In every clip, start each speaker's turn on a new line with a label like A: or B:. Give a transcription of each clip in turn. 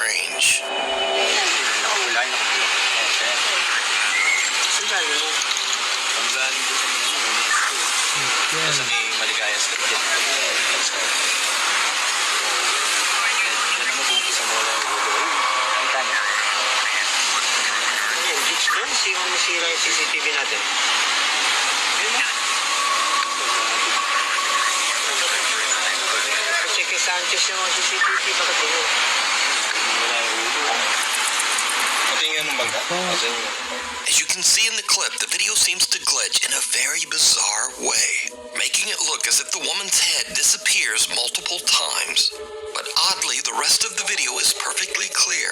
A: strange.
B: Masira yung CCTV natin. Kasi kay Sanchez yung CCTV, bakit yun?
A: As you can see in the clip, the video seems to glitch in a very bizarre way, making it look as if the woman's head disappears multiple times. But oddly, the rest of the video is perfectly clear.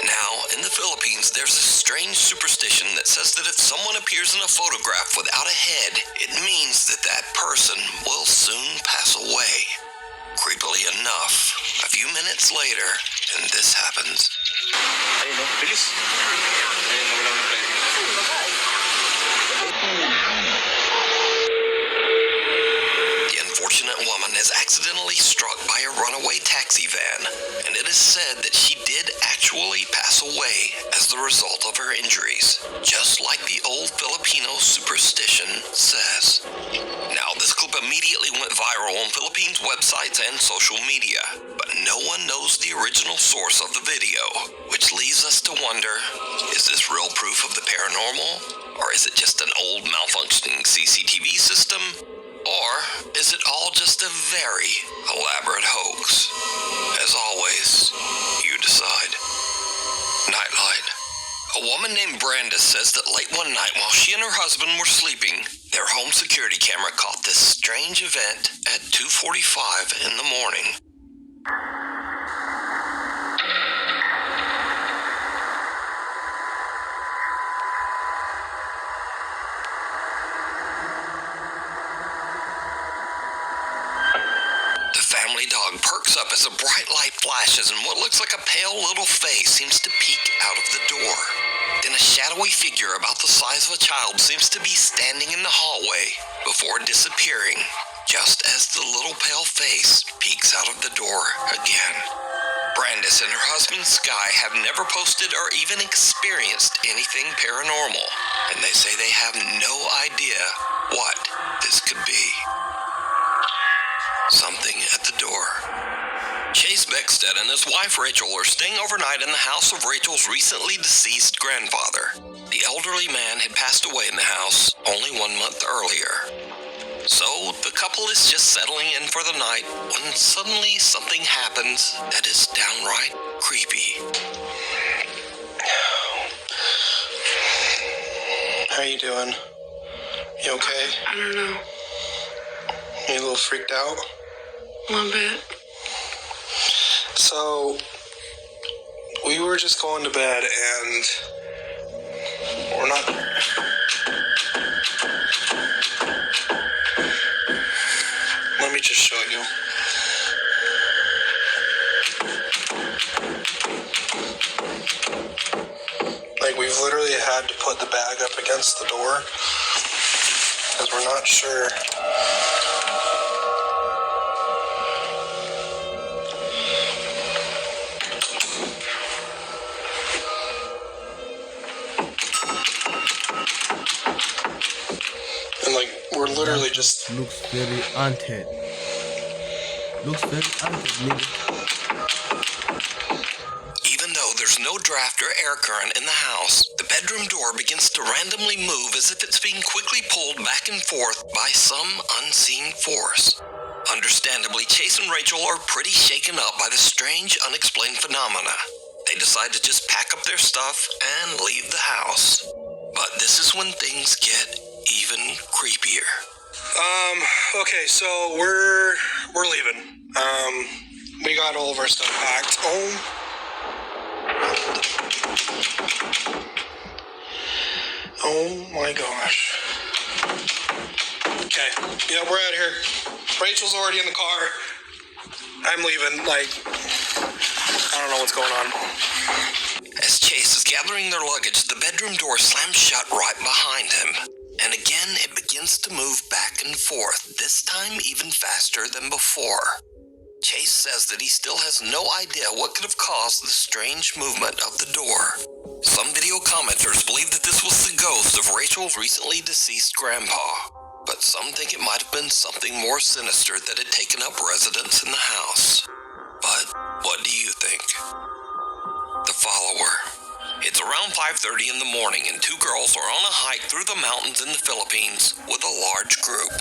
A: Now, in the Philippines, there's a strange superstition that says that if someone appears in a photograph without a head, it means that that person will soon pass away. Creepily enough, a few minutes later, and this happens.
C: Ayun, no? Bilis. Ayun, nawala ng play.
A: The unfortunate woman is accidentally struck by a runaway taxi van, and it is said that she did actually pass away as the result of her injuries, just like the old Filipino superstition says. Now, this clip immediately went viral on Philippines websites and social media, but no one knows the original source of the video, which leaves us to wonder, is this real proof of the paranormal? Or is it just an old malfunctioning CCTV system? Or is it all just a very elaborate hoax? As always, you decide. Nightlight. A woman named Brandis says that late one night while she and her husband were sleeping, their home security camera caught this strange event at 2:45 in the morning. The dog perks up as a bright light flashes and what looks like a pale little face seems to peek out of the door. Then a shadowy figure about the size of a child seems to be standing in the hallway before disappearing, just as the little pale face peeks out of the door again. Brandis and her husband Sky have never posted or even experienced anything paranormal, and they say they have no idea what this could be. Something at the door. Chase Beckstead and his wife Rachel are staying overnight in the house of Rachel's recently deceased grandfather. The elderly man had passed away in the house only 1 month earlier. So the couple is just settling in for the night when suddenly something happens that is downright creepy.
D: How you doing? You okay?
E: I don't know.
D: You a little freaked out?
E: A little bit.
D: So, we were just going to bed and we're not... Let me just show you. Like, we've literally had to put the bag up against the door because we're not sure. And like, we're literally just...
F: Looks very haunted. Looks very haunted, nigga.
A: Even though there's no draft or air current in the house, the bedroom door begins to randomly move as if it's being quickly pulled back and forth by some unseen force. Understandably, Chase and Rachel are pretty shaken up by the strange, unexplained phenomena. They decide to just pack up their stuff and leave the house. But this is when things get even creepier.
D: Okay, so we're leaving. We got all of our stuff packed. Oh my gosh. Okay, yeah, we're out here. Rachel's already in the car. I'm leaving, like, I don't know what's going on.
A: As Chase is gathering their luggage, the bedroom door slams shut right behind him. And again, it begins to move back and forth, this time even faster than before. Chase says that he still has no idea what could have caused the strange movement of the door. Some video commenters believe that this was the ghost of Rachel's recently deceased grandpa, but some think it might have been something more sinister that had taken up residence in the house. But what do you think? The Follower. It's around 5:30 in the morning and two girls are on a hike through the mountains in the Philippines with a large group.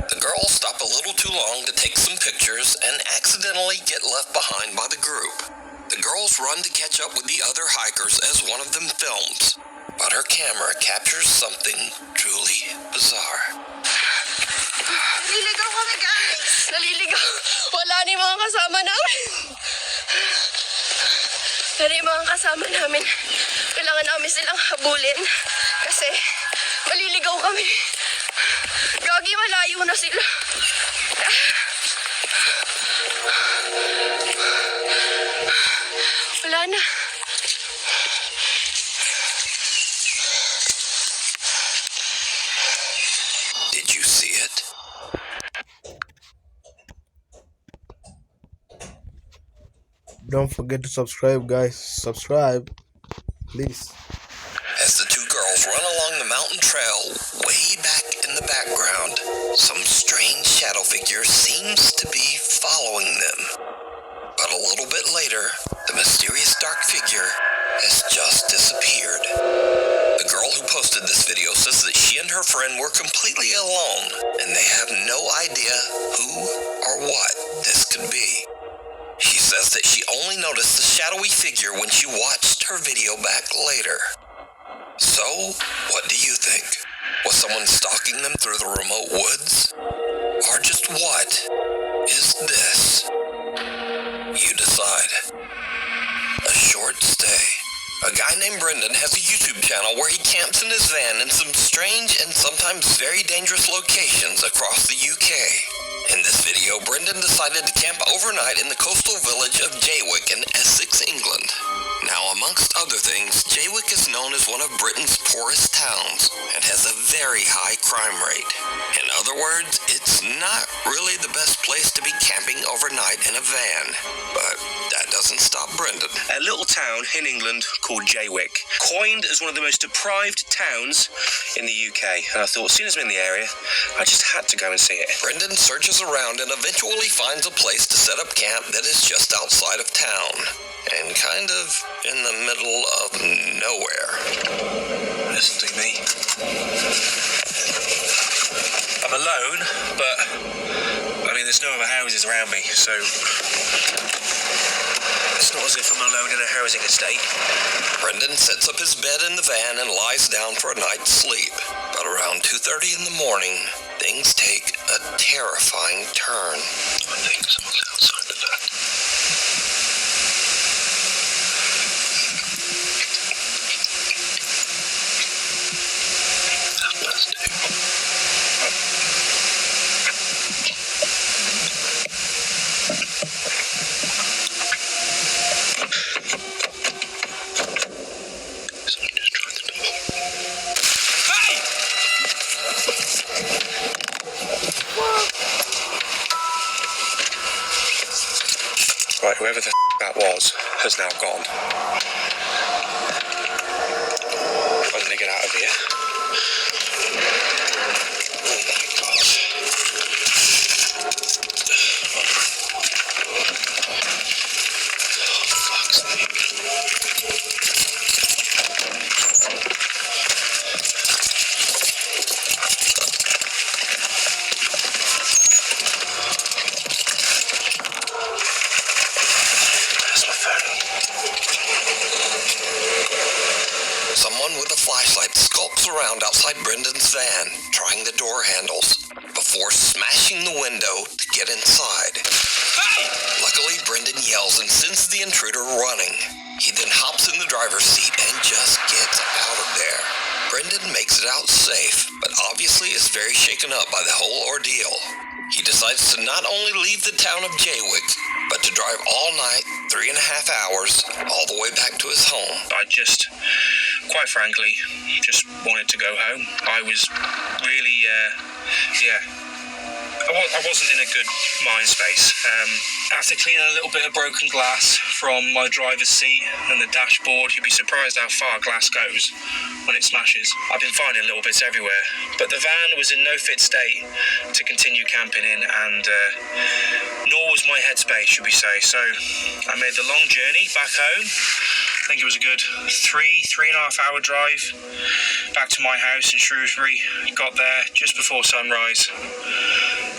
A: The girls stop a little too long to take some pictures and accidentally get left behind by the group. The girls run to catch up with the other hikers as one of them films, but her camera captures something truly bizarre.
E: Naliligaw kami, guys! Naliligaw! Wala ni mga kasama namin! Wala ni mga kasama namin. Kailangan namin silang habulin kasi maliligaw kami. Gagi, malayo na sila. Wala na.
A: Did you see it?
F: Don't forget to subscribe, guys. Subscribe, please.
A: As the two girls run along the mountain trail, way back in the background, some strange shadow figure seems to be following them. But a little bit later, the mysterious dark figure has just disappeared. The girl who posted this video says that she and her friend were completely alone, and they have no idea who or what this could be. She says that she only noticed the shadowy figure when she watched her video back later. So, what do you think? Was someone stalking them through the remote woods? Or just what is this? You decide. A short stay. A guy named Brendan has a YouTube channel where he camps in his van in some strange and sometimes very dangerous locations across the UK. In this video, Brendan decided to camp overnight in the coastal village of Jaywick in Essex, England. Now, amongst other things, Jaywick is known as one of Britain's poorest towns and has a very high crime rate. In other words, it's not really the best place to be camping overnight in a van. But that doesn't stop Brendan.
G: A little town in England called Jaywick, coined as one of the most deprived towns in the UK. And I thought, as soon as I'm in the area, I just had to go and see it.
A: Brendan searches around and eventually finds a place to set up camp that is just outside of town and kind of in the middle of nowhere.
G: Listen to me. I'm alone, but I mean, there's no other houses around me, so it's not as if I'm alone in a housing estate.
A: Brendan sets up his bed in the van and lies down for a night's sleep. But around 2:30 in the morning, things take a terrifying turn.
G: I think someone's outside the van. That must do. Someone just tried the door. Hey! Right, whoever the that was has now gone. I'm gonna get out of here. Oh my god. Oh, fuck's sake. Where's my phone?
A: Someone with a flashlight skulks around outside Brendan's van, trying the door handles, before smashing the window to get inside.
G: Hey!
A: Luckily, Brendan yells and sends the intruder running. He then hops in the driver's seat and just gets out of there. Brendan makes it out safe, but obviously is very shaken up by the whole ordeal. He decides to not only leave the town of Jaywick, but to drive all night, 3.5 hours, all the way back to his home.
G: I just, quite frankly, just wanted to go home. I was really, I wasn't in a good mind space. After cleaning a little bit of broken glass from my driver's seat and the dashboard, you'd be surprised how far glass goes when it smashes. I've been finding little bits everywhere, but the van was in no fit state to continue camping in, and nor was my headspace, should we say. So I made the long journey back home. I think it was a good 3.5 hour drive back to my house in Shrewsbury. Got there just before sunrise.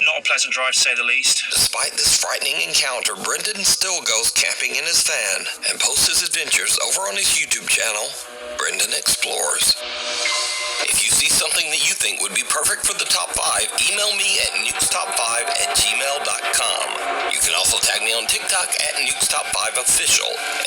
G: Not a pleasant drive, to say the least.
A: Despite this frightening encounter, Brendan still goes camping in his van and posts his adventures over on his YouTube channel, Brendan Explores. If you see something that you think would be perfect for the top 5, email me at nukestop5@gmail.com. You can also tag me on TikTok at nukestop5official and